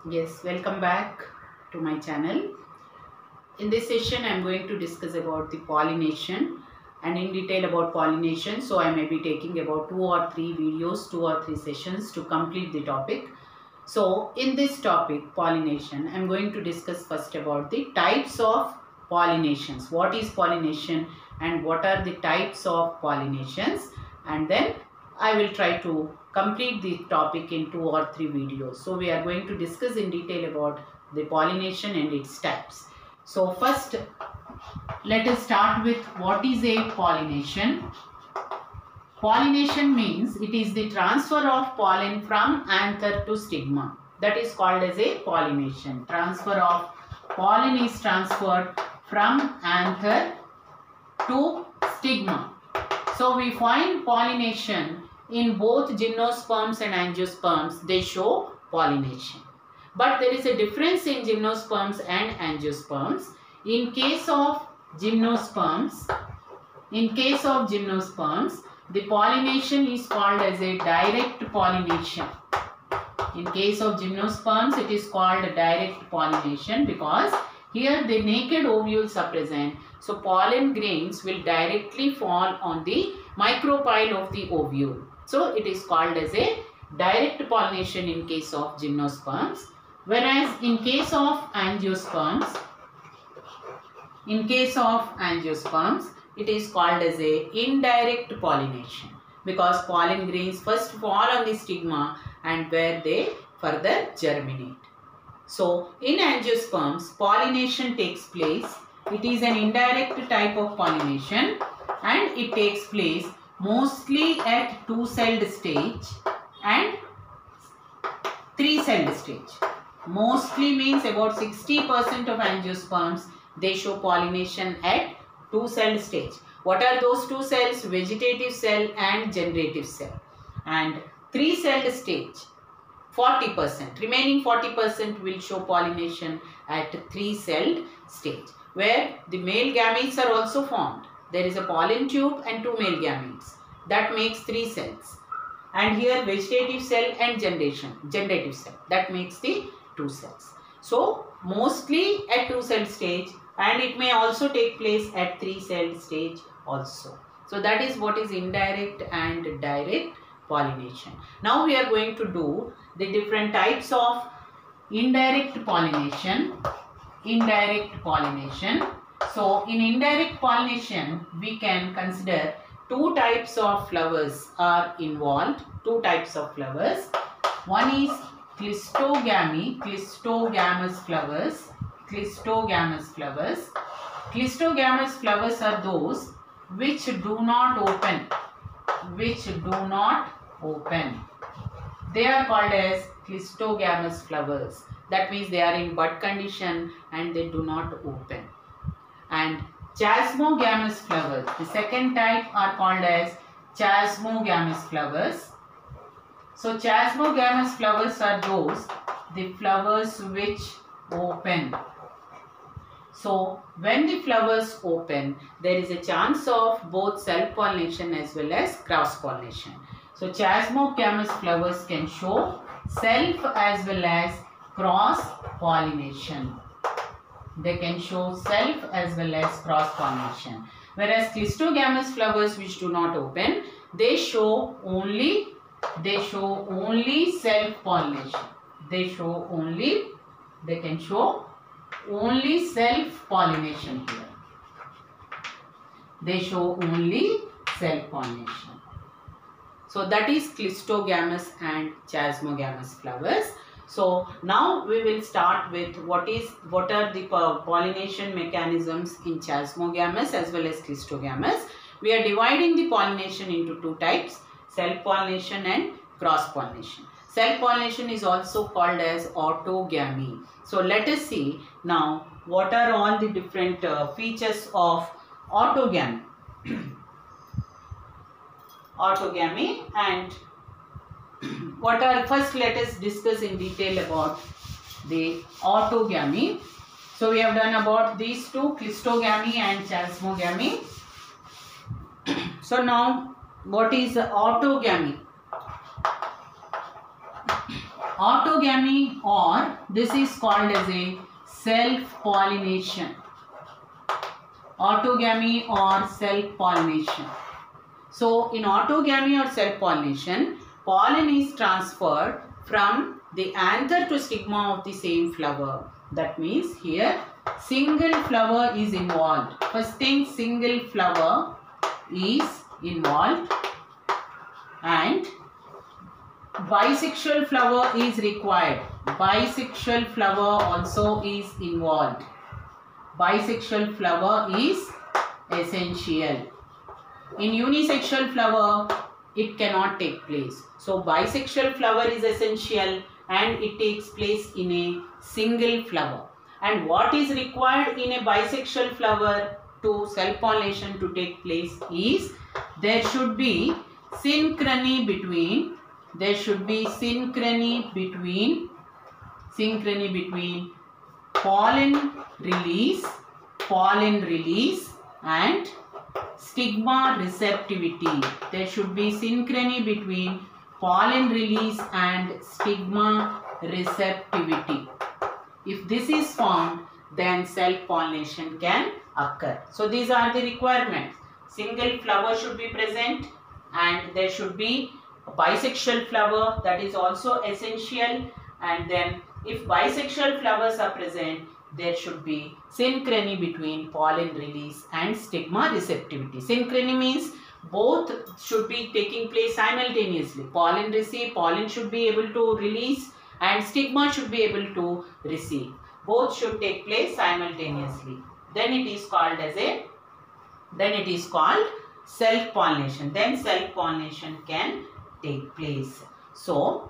Yes, welcome back to my channel. In this session, I am going to discuss about the pollination and in detail about pollination. So, I may be taking about 2 or 3 videos, 2 or 3 sessions to complete the topic. So, in this topic, pollination, I am going to discuss first about the types of pollinations. What is pollination and what are the types of pollinations, and then I will try to complete the topic in 2 or 3 videos. So, we are going to discuss in detail about the pollination and its types. So, first let us start with what is a pollination. Pollination means it is the transfer of pollen from anther to stigma. That is called as a pollination. Transfer of pollen is transferred from anther to stigma. So we find pollination in both gymnosperms and angiosperms. They show pollination. But there is a difference in gymnosperms and angiosperms. In case of gymnosperms, the pollination is called as a direct pollination. In case of gymnosperms, it is called direct pollination because here the naked ovules are present. So pollen grains will directly fall on the micropyle of the ovule. So it is called as a direct pollination in case of gymnosperms. Whereas in case of angiosperms, it is called as a indirect pollination because pollen grains first fall on the stigma and where they further germinate. So in angiosperms, pollination takes place. It is an indirect type of pollination and it takes place mostly at 2-celled stage and 3-celled stage. Mostly means about 60% of angiosperms, they show pollination at 2-celled stage. What are those 2 cells? Vegetative cell and generative cell. And 3-celled stage, 40%. Remaining 40% will show pollination at 3-celled stage, where the male gametes are also formed. There is a pollen tube and 2 male gametes. That makes 3 cells. And here vegetative cell and generative cell. That makes the 2 cells. So mostly at 2-celled stage, and it may also take place at 3-celled stage also. So that is what is indirect and direct pollination. Now we are going to do the different types of indirect pollination. So in indirect pollination, we can consider 2 types of flowers are involved. 2 types of flowers. One is clistogamous flowers. Clistogamous flowers are those which do not open. They are called as clistogamous flowers. That means they are in bud condition and they do not open. And chasmogamous flowers, the second type, are called as chasmogamous flowers. So chasmogamous flowers are the flowers which open. So when the flowers open, there is a chance of both self-pollination as well as cross-pollination. So chasmogamous flowers can show self as well as cross-pollination. They can show self as well as cross-pollination. Whereas clistogamous flowers which do not open, they show only self-pollination. They can show only self-pollination here. They show only self-pollination. So that is clistogamous and chasmogamous flowers. So now we will start with what are the pollination mechanisms in chasmogamous as well as clistogamous. We are dividing the pollination into 2 types, self-pollination and cross-pollination. Self-pollination is also called as autogamy. So let us see now what are all the different features of autogamy. And first let us discuss in detail about the autogamy. So we have done about these 2, clistogamy and chasmogamy. So now what is autogamy? Autogamy, or this is called as a self-pollination. Autogamy or self-pollination. So in autogamy or self-pollination, pollen is transferred from the anther to stigma of the same flower. That means here single flower is involved. First thing, single flower is involved, and bisexual flower is required. Bisexual flower also is involved. Bisexual flower is essential. In unisexual flower, it cannot take place. So bisexual flower is essential and it takes place in a single flower. And what is required in a bisexual flower to self-pollination to take place is there should be synchrony between pollen release and stigma receptivity. There should be synchrony between pollen release and stigma receptivity. If this is found, then self-pollination can occur. So these are the requirements. Single flower should be present, and there should be a bisexual flower, that is also essential. And then if bisexual flowers are present, there should be synchrony between pollen release and stigma receptivity. Synchrony means both should be taking place simultaneously. Pollen should be able to release and stigma should be able to receive. Both should take place simultaneously. Then it is called self-pollination. Then self-pollination can take place. So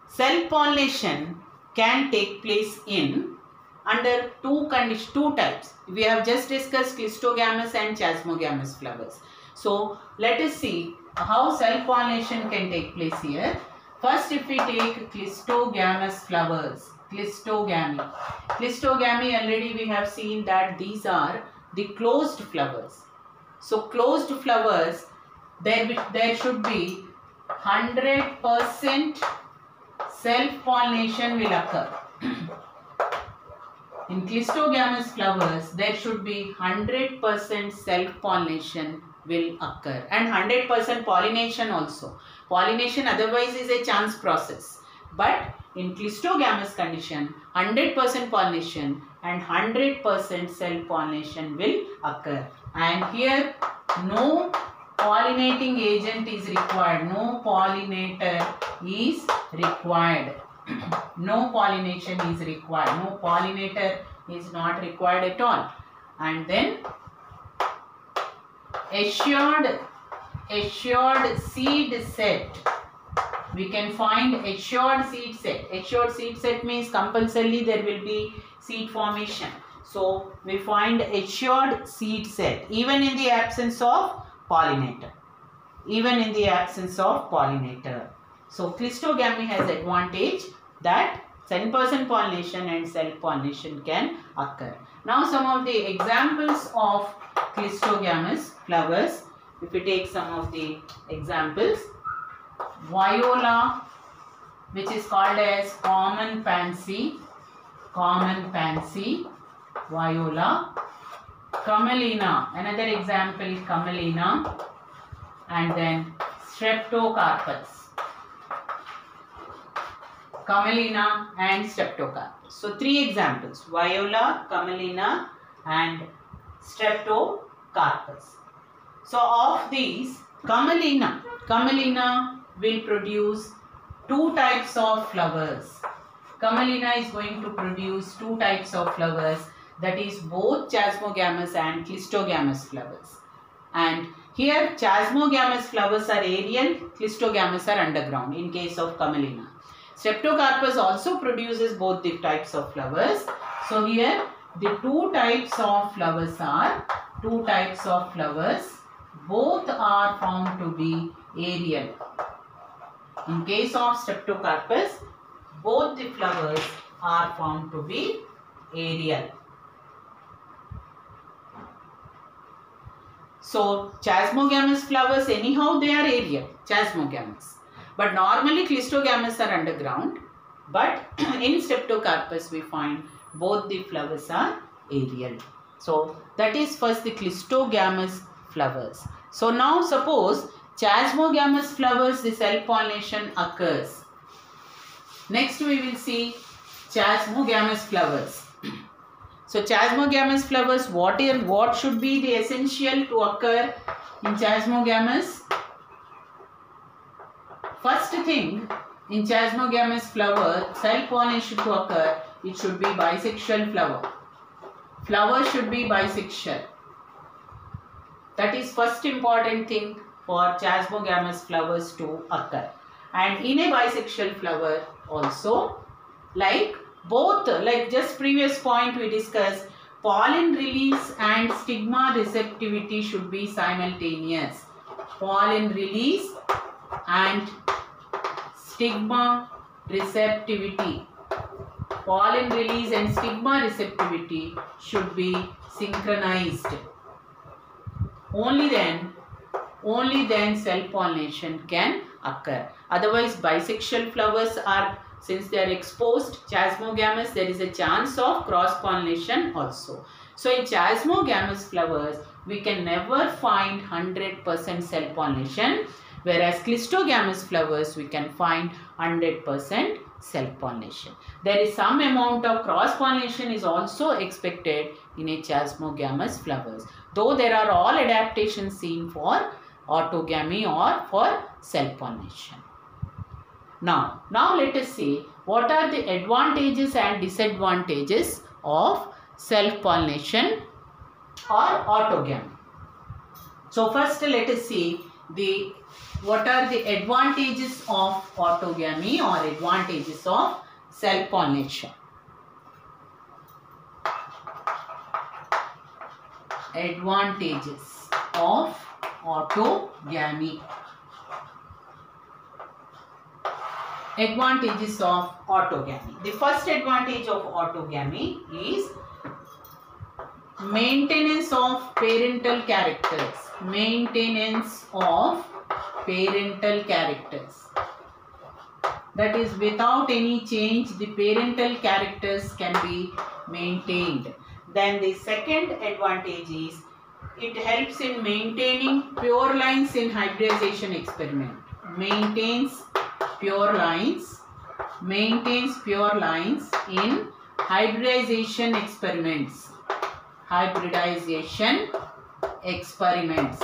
self-pollination can take place in under two types. We have just discussed clistogamous and chasmogamous flowers. So let us see how self-pollination can take place here. First, if we take clistogamous flowers, clistogamy already we have seen that these are the closed flowers. So closed flowers, there should be 100% self-pollination will occur. In clistogamous flowers, there should be 100% self-pollination will occur, and 100% pollination also. Pollination otherwise is a chance process, but in clistogamous condition, 100% pollination and 100% self-pollination will occur. And here no pollinating agent is required, no pollinator is required. No pollination is required, no pollinator is not required at all. And then assured seed set, we can find assured seed set. Assured seed set means compulsorily there will be seed formation. So we find assured seed set even in the absence of pollinator. So clistogamy has advantage that 10% pollination and self-pollination can occur. Now some of the examples of clistogamous flowers. If we take some of the examples, viola, which is called as common pansy, viola. Camelina, another example, camelina. And then streptocarpus. Camelina and streptocarpus. So three examples, viola, camelina and streptocarpus. So of these, camelina will produce two types of flowers. Camelina is going to produce two types of flowers, that is both chasmogamous and clistogamous flowers. And here chasmogamous flowers are aerial, clistogamous are underground in case of camelina. Streptocarpus also produces both the types of flowers. So here the two types of flowers, both are found to be aerial. In case of streptocarpus, both the flowers are found to be aerial. So chasmogamous flowers, anyhow they are aerial, chasmogamous. But normally clistogamous are underground. But in Streptocarpus we find both the flowers are aerial. So that is first the Clistogamous flowers. So now suppose Chasmogamous flowers, the self pollination occurs. Next we will see Chasmogamous flowers. So Chasmogamous flowers, what should be the essential to occur in Chasmogamous? First thing, in Chasmogamous flower, self pollination to occur, it should be bisexual flower. Flower should be bisexual. That is first important thing for Chasmogamous flowers to occur. And in a bisexual flower also, like both, like just previous point we discussed, pollen release and stigma receptivity should be simultaneous. Pollen release and stigma receptivity. Pollen release and stigma receptivity should be synchronized. Only then self-pollination can occur. Otherwise, bisexual flowers are, since they are exposed, Chasmogamous, there is a chance of cross-pollination also. So, in Chasmogamous flowers, we can never find 100% self-pollination, whereas Clistogamous flowers, we can find 100% self-pollination. There is some amount of cross-pollination is also expected in a Chasmogamous flowers, though there are all adaptations seen for autogamy or for self-pollination. Now let us see what are the advantages and disadvantages of self-pollination or autogamy. So first let us see what are the advantages of autogamy or advantages of self-pollination. Advantages of autogamy. Advantages of autogamy. The first advantage of autogamy is maintenance of parental characters. Maintenance of parental characters. That is, without any change, the parental characters can be maintained. Then the second advantage is it helps in maintaining pure lines in hybridization experiment. Maintains pure lines in hybridization experiments. Hybridization experiments.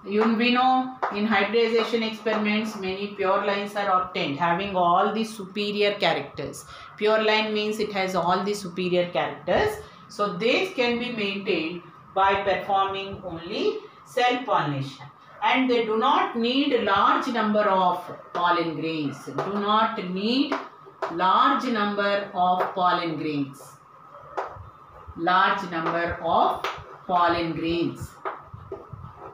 We know in hybridization experiments many pure lines are obtained having all the superior characters. Pure line means it has all the superior characters. So these can be maintained by performing only self-pollination. And they do not need large number of pollen grains. Do not need large number of pollen grains. Large number of pollen grains.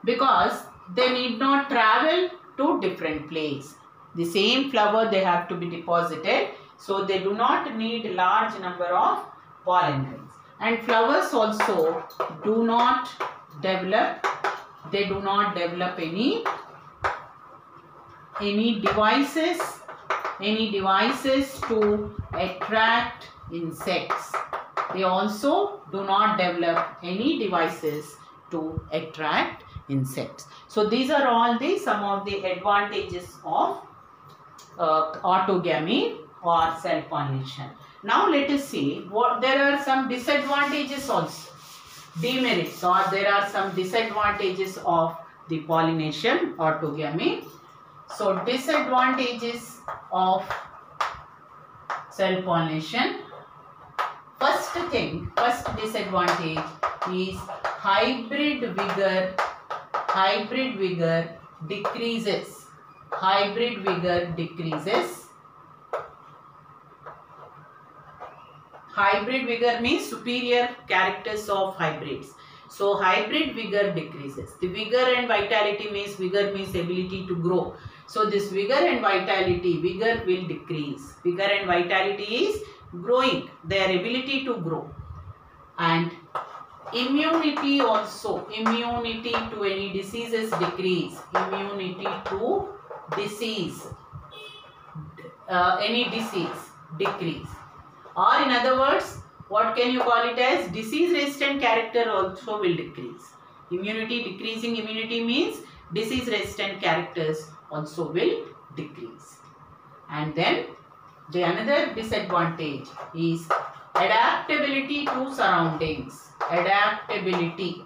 Because they need not travel to different place. The same flower they have to be deposited. So they do not need large number of pollen grains. And flowers also do not develop. They do not develop any devices to attract insects. They also do not develop any devices to attract insects. So these are all some of the advantages of autogamy or self-pollination. Now let us see what there are some disadvantages also, demerits, or there are some disadvantages of the pollination autogamy. So disadvantages of self-pollination. First disadvantage is hybrid vigor. Hybrid vigor decreases. Hybrid vigor decreases. Hybrid vigor means superior characters of hybrids. So hybrid vigor decreases. The vigor and vitality means, vigor means ability to grow. So this vigor and vitality, vigor will decrease. Vigor and vitality is growing, their ability to grow. And immunity also, immunity to any diseases decrease. Immunity to disease any disease, decrease. Or in other words, what can you call it as? Disease resistant character also will decrease. Immunity, decreasing immunity means disease resistant characters also will decrease. And then the another disadvantage is adaptability to surroundings. Adaptability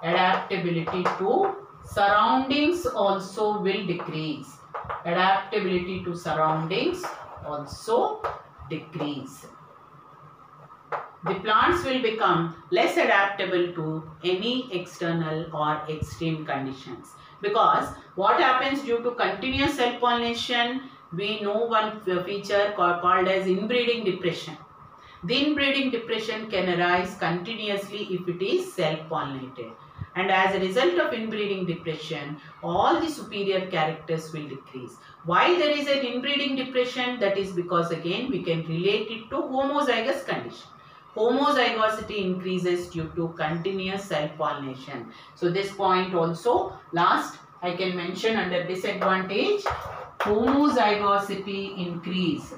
to surroundings also will decrease. Adaptability to surroundings also decrease. The plants will become less adaptable to any external or extreme conditions, because what happens due to continuous self-pollination, we know one feature called as inbreeding depression. The inbreeding depression can arise continuously if it is self-pollinated, and as a result of inbreeding depression, all the superior characters will decrease. Why there is an inbreeding depression? That is because again we can relate it to homozygous condition. Homozygosity increases due to continuous self-pollination. So this point also last I can mention under disadvantage, homozygosity increase.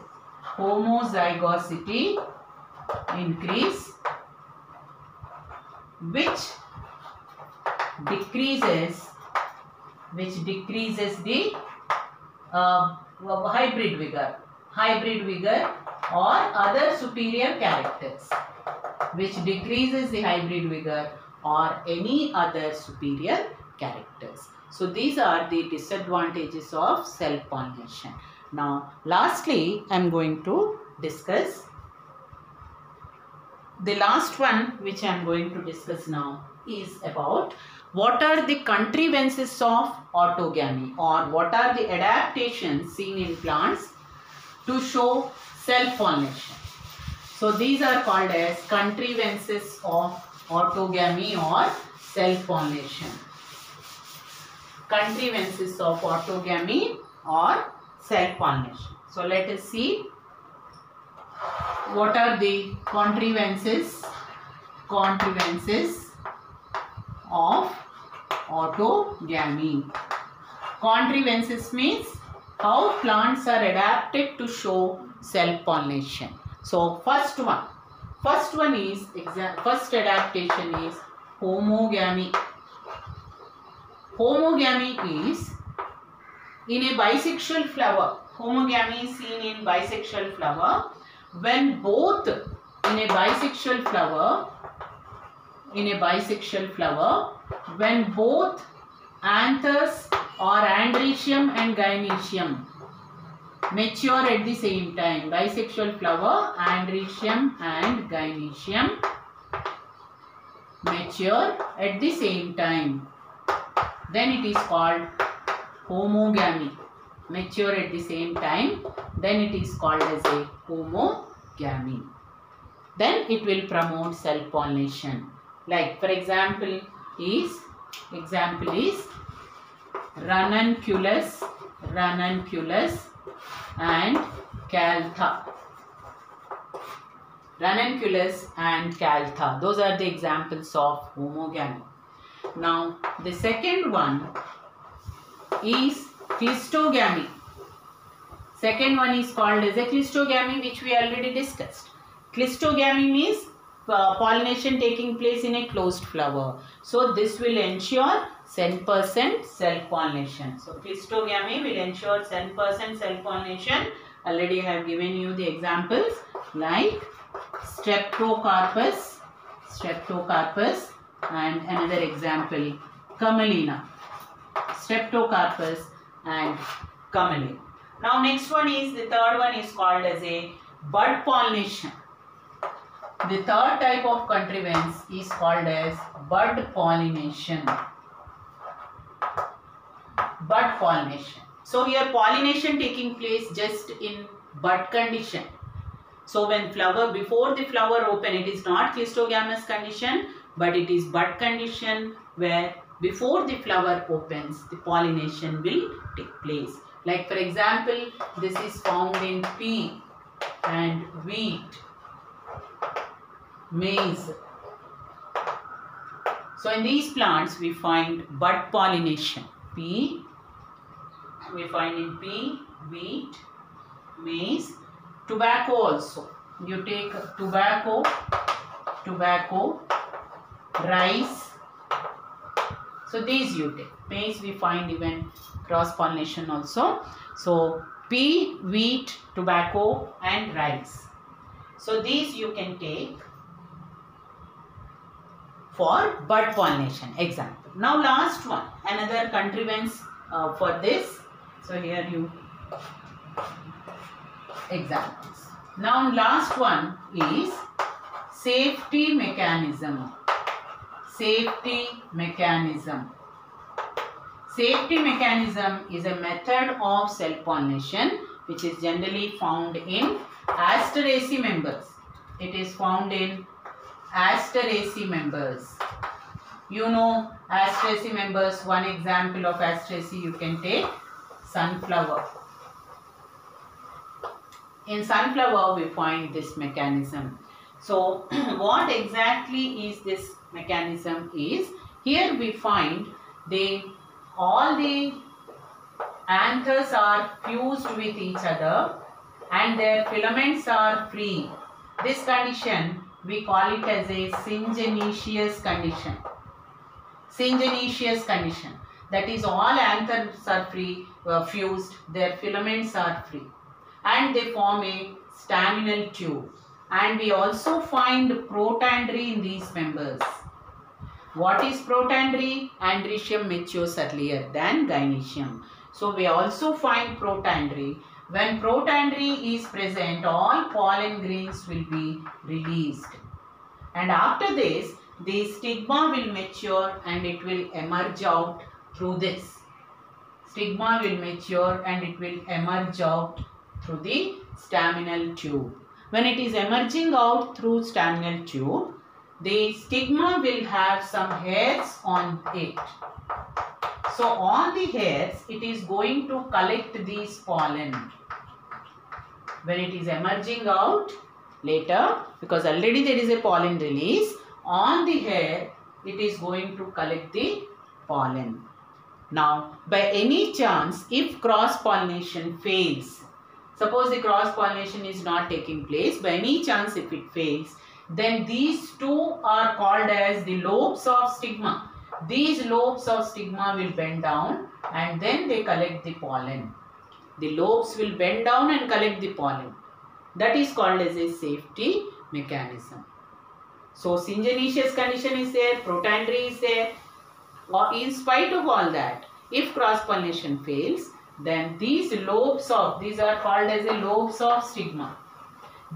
Homozygosity increase, which decreases the hybrid vigor or other superior characters, which decreases the hybrid vigor or any other superior characters. So these are the disadvantages of self-pollination. Now lastly, I am going to discuss the last one which I am going to discuss now is about what are the contrivances of autogamy, or what are the adaptations seen in plants to show self-pollination. So these are called as contrivances of autogamy or self-pollination. Contrivances of autogamy or self-pollination. So let us see what are the contrivances of autogamy. Contrivances means how plants are adapted to show self-pollination. So first adaptation is homogamy. Homogamy is in a bisexual flower. Homogamy is seen in bisexual flower when both when both anthers or androecium and gynoecium mature at the same time. Bisexual flower, androecium and gynoecium mature at the same time. Then it is called homogamy. Mature at the same time, then it is called as a homogamy. Then it will promote self-pollination. Like for example is ranunculus and caltha. Ranunculus and caltha. Those are the examples of homogamy. Now the second one is cleistogamy. Second one is called as a cleistogamy, which we already discussed. Cleistogamy means pollination taking place in a closed flower. So this will ensure 10% self-pollination. So cleistogamy will ensure 10% self-pollination. Already I have given you the examples like Streptocarpus and another example Camelina. Streptocarpus and Camelina. Now next one is, the third one is called as a bud pollination. The third type of contrivance is called as bud pollination. Bud pollination. So here pollination taking place just in bud condition. So when flower, before the flower open, it is not cleistogamous condition, but it is bud condition where before the flower opens, the pollination will take place. Like for example, this is found in pea and wheat, maize. So in these plants we find bud pollination. Pea, we find in pea, wheat, maize, tobacco also. You take tobacco, rice. So these you take. Maize we find even cross pollination also. So pea, wheat, tobacco and rice. So these you can take for bud pollination example. Now last one, another contrivance for this. So here you examples. Now last one is safety mechanism. Safety mechanism. Safety mechanism is a method of self-pollination which is generally found in Asteraceae members. It is found in Asteraceae members. You know Asteraceae members, one example of Asteraceae you can take sunflower. In sunflower we find this mechanism. So what exactly is this mechanism is, here we find all the anthers are fused with each other and their filaments are free. This condition we call it as a syngenetious condition. Syngenetious condition, that is all anthers are free, fused, their filaments are free and they form a staminal tube. And we also find protandry in these members. What is protandry? Androecium matures earlier than gynoecium. So we also find protandry. When protandry is present, all pollen grains will be released. And after this, the stigma will mature and it will emerge out through this. Stigma will mature and it will emerge out through the staminal tube. When it is emerging out through staminal tube, the stigma will have some hairs on it. So on the hairs, it is going to collect these pollen. When it is emerging out later, because already there is a pollen release, on the hair, it is going to collect the pollen. Now, by any chance, if cross-pollination fails, suppose the cross-pollination is not taking place, by any chance if it fails, then these two are called as the lobes of stigma. These lobes of stigma will bend down and then they collect the pollen. The lobes will bend down and collect the pollen. That is called as a safety mechanism. So syngenetious condition is there, protandry is there. Or in spite of all that, if cross-pollination fails, then these are called as the lobes of stigma.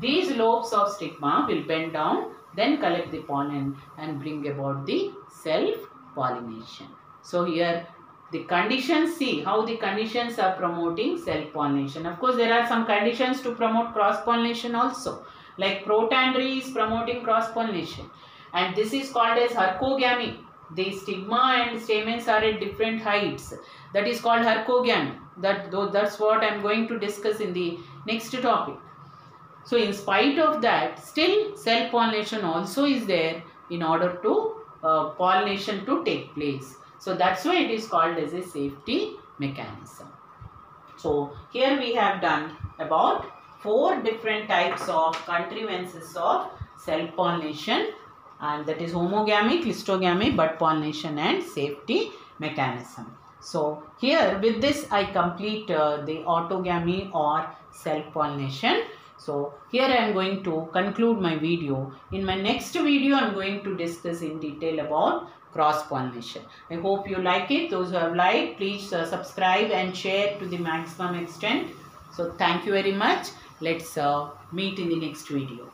These lobes of stigma will bend down, then collect the pollen and bring about the self-pollination. So here the conditions, see how the conditions are promoting self-pollination. Of course, there are some conditions to promote cross-pollination also. Like protandry is promoting cross-pollination. And this is called as hercogamy. The stigma and stamens are at different heights. That is called hercogamy. That's what I am going to discuss in the next topic. So in spite of that, still self-pollination also is there in order to pollination to take place. So that's why it is called as a safety mechanism. So here we have done about 4 different types of contrivances of self-pollination, and that is homogamy, cleistogamy, bud pollination and safety mechanism. So here with this I complete the autogamy or self-pollination. So here I am going to conclude my video. In my next video I am going to discuss in detail about cross-pollination. I hope you like it. Those who have liked, please subscribe and share to the maximum extent. So thank you very much. Let's meet in the next video.